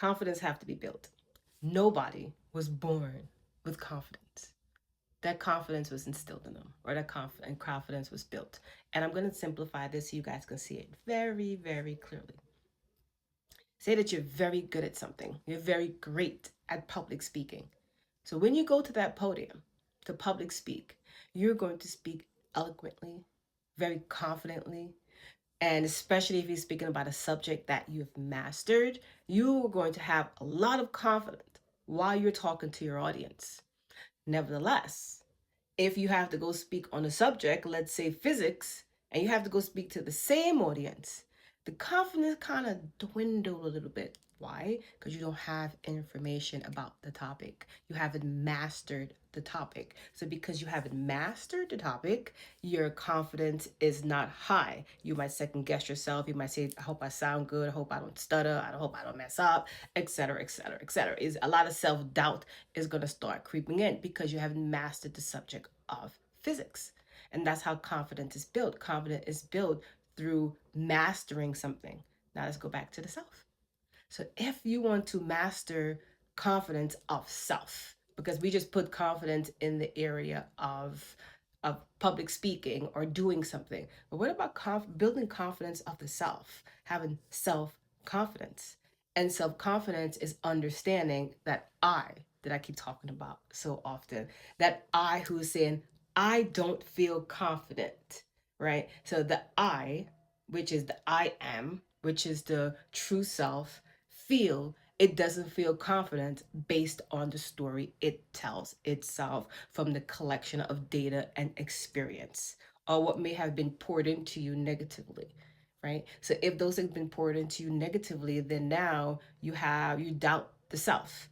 Confidence have to be built. Nobody was born with confidence. That confidence was instilled in them, or that confidence was built. And I'm going to simplify this so you guys can see it very, very clearly. Say that you're very good at something. You're very great at public speaking. So when you go to that podium to public speak, you're going to speak eloquently, very confidently, and especially if you're speaking about a subject that you've mastered, you're going to have a lot of confidence while you're talking to your audience. Nevertheless, if you have to go speak on a subject, let's say physics, and you have to go speak to the same audience, the confidence kind of dwindle a little bit. Why? Because you don't have information about the topic. You haven't mastered the topic. So because you haven't mastered the topic, your confidence is not high. You might second guess yourself. You might say, I hope I sound good. I hope I don't stutter. I hope I don't mess up, etc., etc., etc. Is a lot of self-doubt is going to start creeping in because you haven't mastered the subject of physics. And that's how confidence is built. Confidence is built through mastering something. Now let's go back to the self. So if you want to master confidence of self, because we just put confidence in the area of public speaking or doing something, but what about building confidence of the self, having self-confidence? And self-confidence is understanding that I keep talking about so often, that I who is saying, I don't feel confident, right? So the I, which is the I am, which is the true self, it doesn't feel confident based on the story it tells itself from the collection of data and experience, or what may have been poured into you negatively, right? So if those have been poured into you negatively, then now you doubt the self.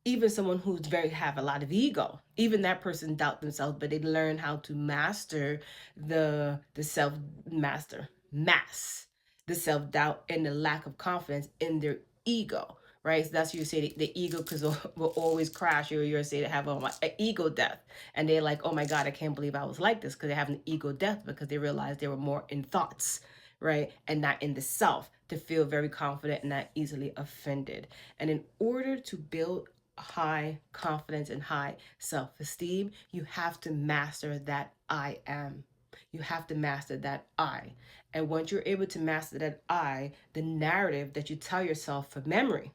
Even someone who's very have a lot of ego, even that person doubt themselves, but they learn how to master the self master mass the self-doubt and the lack of confidence in their ego, right? So that's what you say the ego because will always crash. You're say they have an ego death, and they're like, oh my god, I can't believe I was like this, because they have an ego death because they realized they were more in thoughts, right, and not in the self, to feel very confident and not easily offended. And in order to build high confidence and high self-esteem, you have to master that I am. You have to master that I. And once you're able to master that I, the narrative that you tell yourself for memory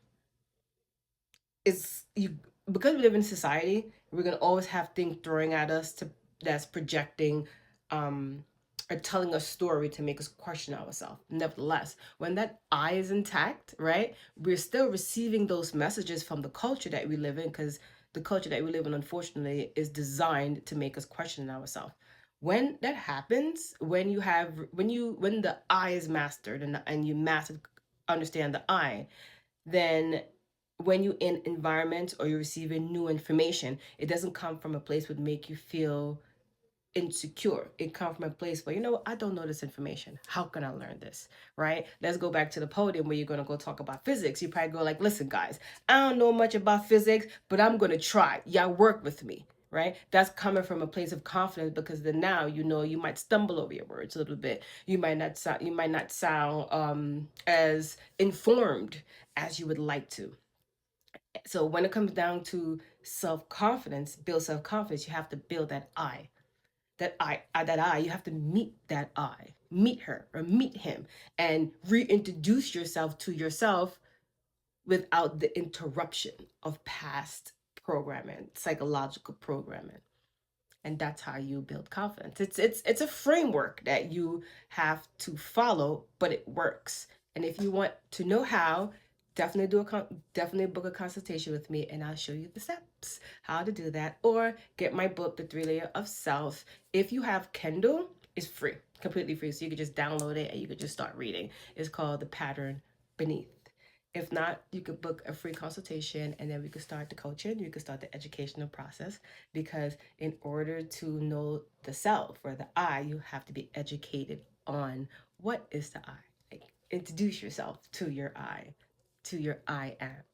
is you, because we live in society, we're gonna always have things throwing at us to that's projecting um or telling a story to make us question ourselves. Nevertheless, when that I is intact, right, we're still receiving those messages from the culture that we live in, because the culture that we live in, unfortunately, is designed to make us question ourselves. When that happens, when the I is mastered, and you master understand the I, then when you in environments or you're receiving new information, it doesn't come from a place would make you feel insecure. It comes from a place where, I don't know this information. How can I learn this? Right? Let's go back to the podium where you're going to go talk about physics. You probably go like, listen, guys, I don't know much about physics, but I'm going to try. Y'all work with me. Right? That's coming from a place of confidence, because then now you might stumble over your words a little bit. You might not sound as informed as you would like to. So when it comes down to self-confidence, build self-confidence, you have to build that I. You have to meet that I, meet her or meet him, and reintroduce yourself to yourself without the interruption of past programming, psychological programming. And that's how you build confidence. It's a framework that you have to follow, but it works. And if you want to know how, definitely book a consultation with me, and I'll show you the steps how to do that. Or get my book, The 3 Layer of Self. If you have Kindle, it's free, completely free. So you can just download it and you can just start reading. It's called The Pattern Beneath. If not, you could book a free consultation, and then we could start the coaching. You could start the educational process, because in order to know the self or the I, you have to be educated on what is the I. Like, introduce yourself to your I am.